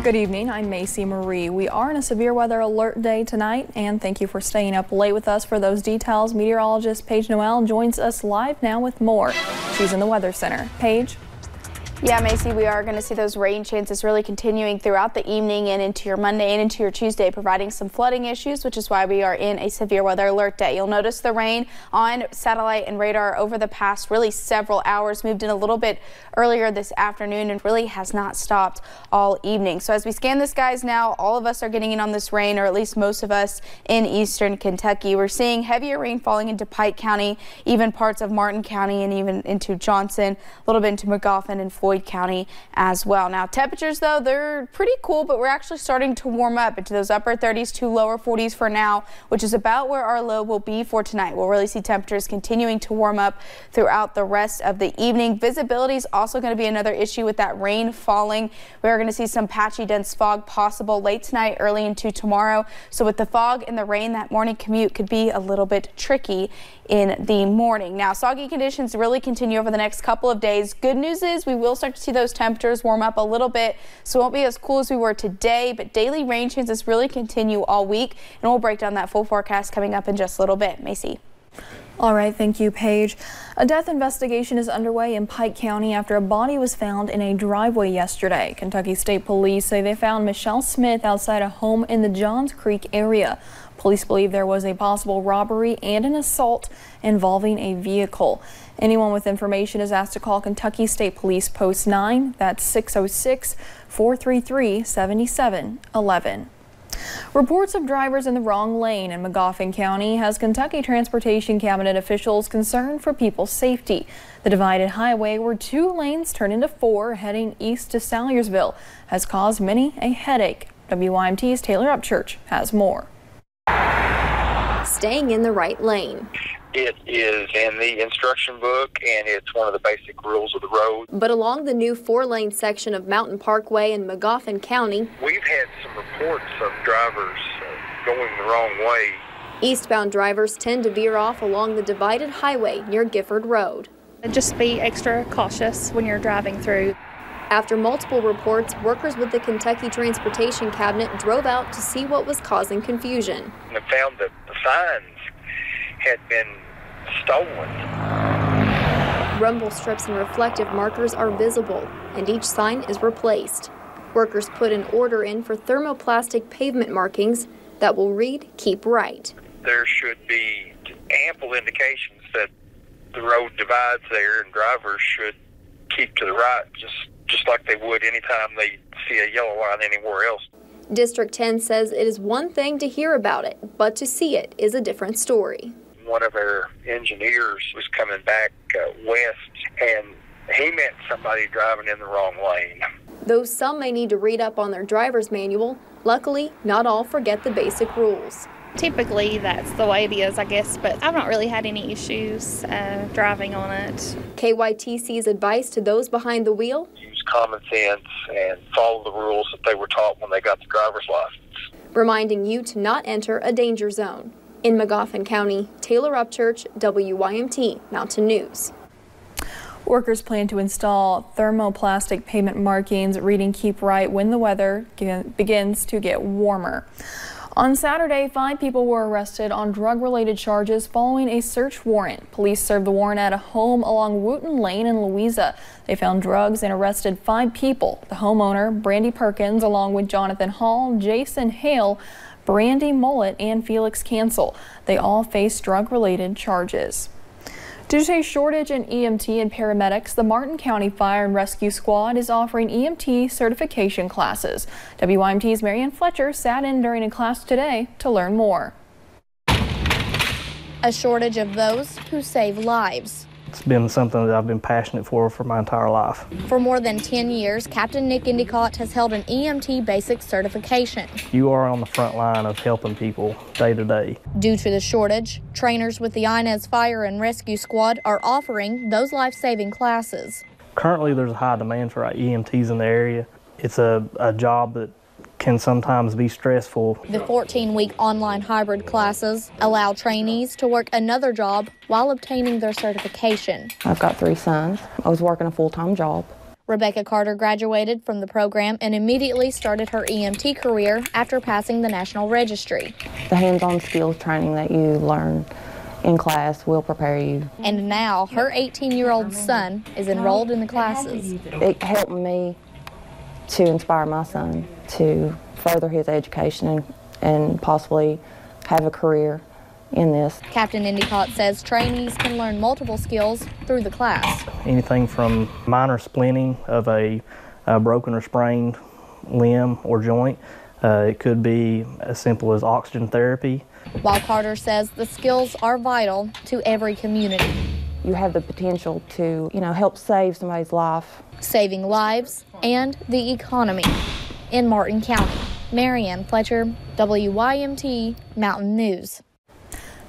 Good evening, I'm Macy Marie. We are in a severe weather alert day tonight, and thank you for staying up late with us for those details. Meteorologist Paige Noel joins us live now with more. She's in the Weather Center. Paige? Yeah, Macy, we are going to see those rain chances really continuing throughout the evening and into your Monday and into your Tuesday, providing some flooding issues, which is why we are in a severe weather alert day. You'll notice the rain on satellite and radar over the past really several hours, moved in a little bit earlier this afternoon and really has not stopped all evening. So as we scan the skies now, all of us are getting in on this rain, or at least most of us in eastern Kentucky. We're seeing heavier rain falling into Pike County, even parts of Martin County, and even into Johnson, a little bit into Magoffin and Floyd County as well. Now temperatures, though, they're pretty cool, but we're actually starting to warm up into those upper 30s to lower 40s for now, which is about where our low will be for tonight. We'll really see temperatures continuing to warm up throughout the rest of the evening. Visibility is also going to be another issue with that rain falling. We're going to see some patchy dense fog possible late tonight, early into tomorrow. So with the fog and the rain, that morning commute could be a little bit tricky in the morning. Now, soggy conditions really continue over the next couple of days. Good news is we will start to see those temperatures warm up a little bit, so it won't be as cool as we were today, but daily rain chances really continue all week, and we'll break down that full forecast coming up in just a little bit. Macy. All right, thank you, Paige. A death investigation is underway in Pike County after a body was found in a driveway yesterday. Kentucky State Police say they found Michelle Smith outside a home in the Johns Creek area. Police believe there was a possible robbery and an assault involving a vehicle. Anyone with information is asked to call Kentucky State Police Post 9. That's 606-433-7711. Reports of drivers in the wrong lane in Magoffin County has Kentucky Transportation Cabinet officials concerned for people's safety. The divided highway, where 2 lanes turn into 4 heading east to Salyersville, has caused many a headache. WYMT's Taylor Upchurch has more. Staying in the right lane. It is in the instruction book, and it's one of the basic rules of the road. But along the new 4-lane section of Mountain Parkway in Magoffin County, we've had some reports of drivers going the wrong way. Eastbound drivers tend to veer off along the divided highway near Gifford Road. Just be extra cautious when you're driving through. After multiple reports, workers with the Kentucky Transportation Cabinet drove out to see what was causing confusion. And found that the signs had been stolen. Rumble strips and reflective markers are visible, and each sign is replaced. Workers put an order in for thermoplastic pavement markings that will read, "Keep right." There should be ample indications that the road divides there, and drivers should keep to the right, just like they would anytime they see a yellow line anywhere else. District 10 says it is one thing to hear about it, but to see it is a different story. One of our engineers was coming back west, and he met somebody driving in the wrong lane. Though some may need to read up on their driver's manual, luckily not all forget the basic rules. Typically that's the way it is, I guess, but I've not really had any issues driving on it. KYTC's advice to those behind the wheel? Use common sense and follow the rules that they were taught when they got the driver's license. Reminding you to not enter a danger zone. In Magoffin County, Taylor Upchurch, WYMT Mountain News. Workers plan to install thermoplastic pavement markings reading "Keep right" when the weather begins to get warmer. On Saturday, 5 people were arrested on drug-related charges following a search warrant. Police served the warrant at a home along Wooten Lane in Louisa. They found drugs and arrested 5 people. The homeowner, Brandy Perkins, along with Jonathan Hall, Jason Hale, Brandy Mullet, and Felix Cancel. They all face drug-related charges. Due to a shortage in EMT and paramedics, the Martin County Fire and Rescue Squad is offering EMT certification classes. WYMT's Marianne Fletcher sat in during a class today to learn more. A shortage of those who save lives. It's been something that I've been passionate for my entire life. For more than 10 years, Captain Nick Endicott has held an EMT basic certification. You are on the front line of helping people day to day. Due to the shortage, trainers with the Inez Fire and Rescue Squad are offering those life-saving classes. Currently, there's a high demand for our EMTs in the area. It's a job that can sometimes be stressful. The 14-week online hybrid classes allow trainees to work another job while obtaining their certification. I've got 3 sons. I was working a full-time job. Rebecca Carter graduated from the program and immediately started her EMT career after passing the National Registry. The hands-on skills training that you learn in class will prepare you. And now her 18-year-old son is enrolled in the classes. It helped me to inspire my son to further his education and possibly have a career in this. Captain Endicott says trainees can learn multiple skills through the class. Anything from minor splinting of a broken or sprained limb or joint. It could be as simple as oxygen therapy. While Carter says the skills are vital to every community. You have the potential to, help save somebody's life. Saving lives and the economy. In Martin County, Marianne Fletcher, WYMT Mountain News.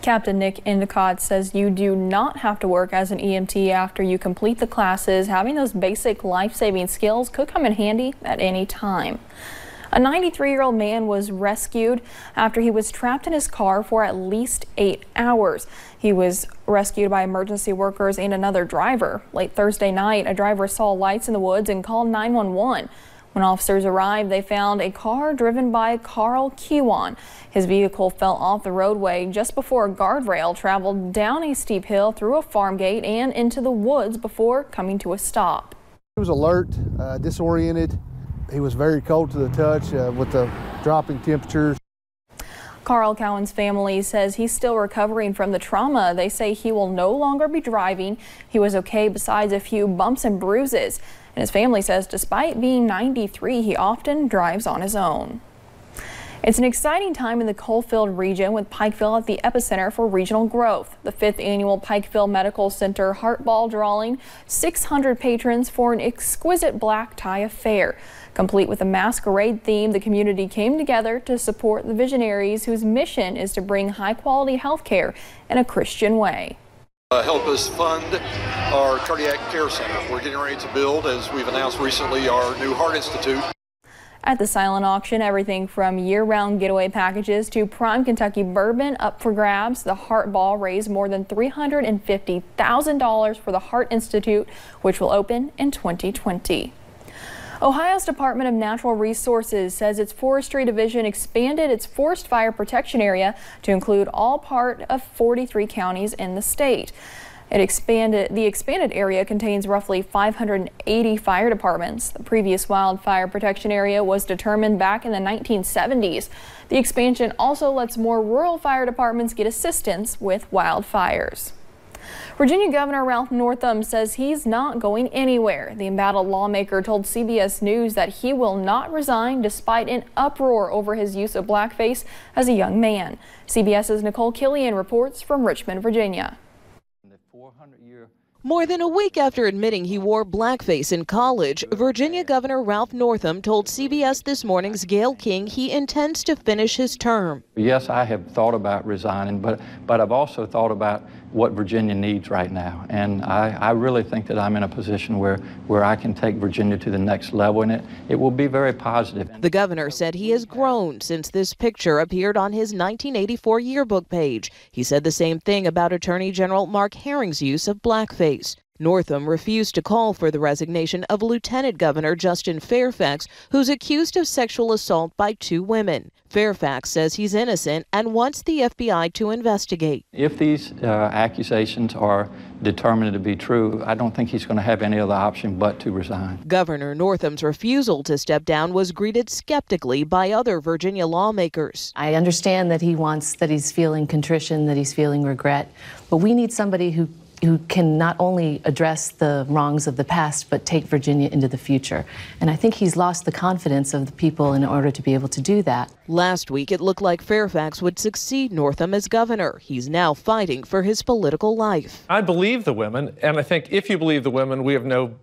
Captain Nick Endicott says you do not have to work as an EMT after you complete the classes. Having those basic life-saving skills could come in handy at any time. A 93-year-old man was rescued after he was trapped in his car for at least 8 hours. He was rescued by emergency workers and another driver. Late Thursday night, a driver saw lights in the woods and called 911. When officers arrived, they found a car driven by Carl Kiwan. His vehicle fell off the roadway just before a guardrail, traveled down a steep hill through a farm gate and into the woods before coming to a stop. He was alert, disoriented. He was very cold to the touch with the dropping temperatures. Carl Cowan's family says he's still recovering from the trauma. They say he will no longer be driving. He was okay besides a few bumps and bruises. And his family says despite being 93, he often drives on his own. It's an exciting time in the Coalfield region with Pikeville at the epicenter for regional growth. The 5th annual Pikeville Medical Center Heart Ball drawing 600 patrons for an exquisite black tie affair. Complete with a masquerade theme, the community came together to support the visionaries whose mission is to bring high-quality health care in a Christian way. Help us fund our cardiac care center. We're getting ready to build, as we've announced recently, our new Heart Institute. At the silent auction, everything from year-round getaway packages to prime Kentucky bourbon up for grabs. The Heart Ball raised more than $350,000 for the Heart Institute, which will open in 2020. Ohio's Department of Natural Resources says its Forestry Division expanded its forest fire protection area to include all part of 43 counties in the state. The expanded area contains roughly 580 fire departments. The previous wildfire protection area was determined back in the 1970s. The expansion also lets more rural fire departments get assistance with wildfires. Virginia Governor Ralph Northam says he's not going anywhere. The embattled lawmaker told CBS News that he will not resign despite an uproar over his use of blackface as a young man. CBS's Nicole Killian reports from Richmond, Virginia. More than a week after admitting he wore blackface in college, Virginia Governor Ralph Northam told CBS This Morning's Gayle King he intends to finish his term. Yes, I have thought about resigning, but I've also thought about what Virginia needs right now. And I really think that I'm in a position where I can take Virginia to the next level, and it will be very positive. The governor said he has grown since this picture appeared on his 1984 yearbook page. He said the same thing about Attorney General Mark Herring's use of blackface. Northam refused to call for the resignation of Lieutenant Governor Justin Fairfax, who's accused of sexual assault by 2 women. Fairfax says he's innocent and wants the FBI to investigate. If these accusations are determined to be true, I don't think he's going to have any other option but to resign. Governor Northam's refusal to step down was greeted skeptically by other Virginia lawmakers. I understand that he's feeling contrition, that he's feeling regret, but we need somebody who can not only address the wrongs of the past, but take Virginia into the future. And I think he's lost the confidence of the people in order to be able to do that. Last week, it looked like Fairfax would succeed Northam as governor. He's now fighting for his political life. I believe the women, and I think if you believe the women, we have no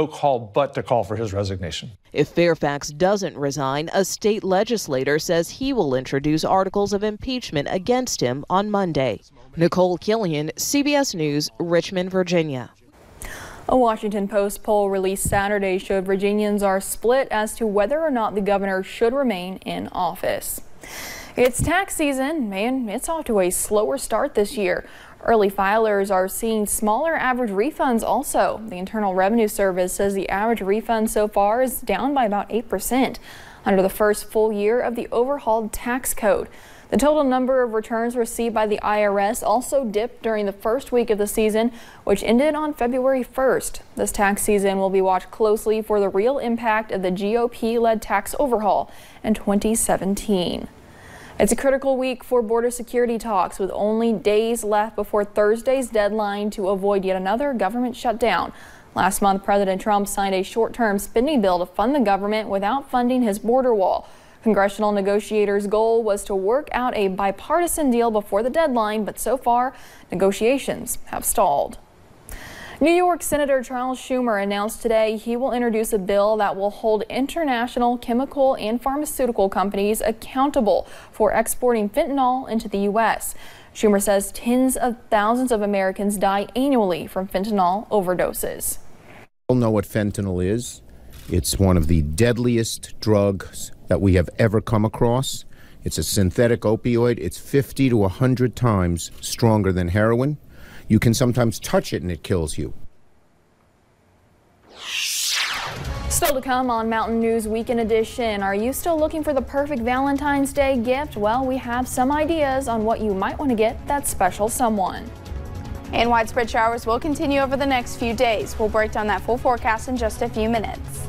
call but to call for his resignation. If Fairfax doesn't resign, a state legislator says he will introduce articles of impeachment against him on Monday. Nicole Killian, CBS News, Richmond, Virginia. A Washington Post poll released Saturday showed Virginians are split as to whether or not the governor should remain in office. It's tax season, and it's off to a slower start this year. Early filers are seeing smaller average refunds also. The Internal Revenue Service says the average refund so far is down by about 8% under the first full year of the overhauled tax code. The total number of returns received by the IRS also dipped during the first week of the season, which ended on February 1st. This tax season will be watched closely for the real impact of the GOP-led tax overhaul in 2017. It's a critical week for border security talks, with only days left before Thursday's deadline to avoid yet another government shutdown. Last month, President Trump signed a short-term spending bill to fund the government without funding his border wall. Congressional negotiators' goal was to work out a bipartisan deal before the deadline, but so far, negotiations have stalled. New York Senator Charles Schumer announced today he will introduce a bill that will hold international chemical and pharmaceutical companies accountable for exporting fentanyl into the U.S. Schumer says tens of thousands of Americans die annually from fentanyl overdoses. We all know what fentanyl is. It's one of the deadliest drugs that we have ever come across. It's a synthetic opioid. It's 50 to 100 times stronger than heroin. You can sometimes touch it and it kills you. Still to come on Mountain News Weekend Edition. Are you still looking for the perfect Valentine's Day gift? Well, we have some ideas on what you might want to get that special someone. And widespread showers will continue over the next few days. We'll break down that full forecast in just a few minutes.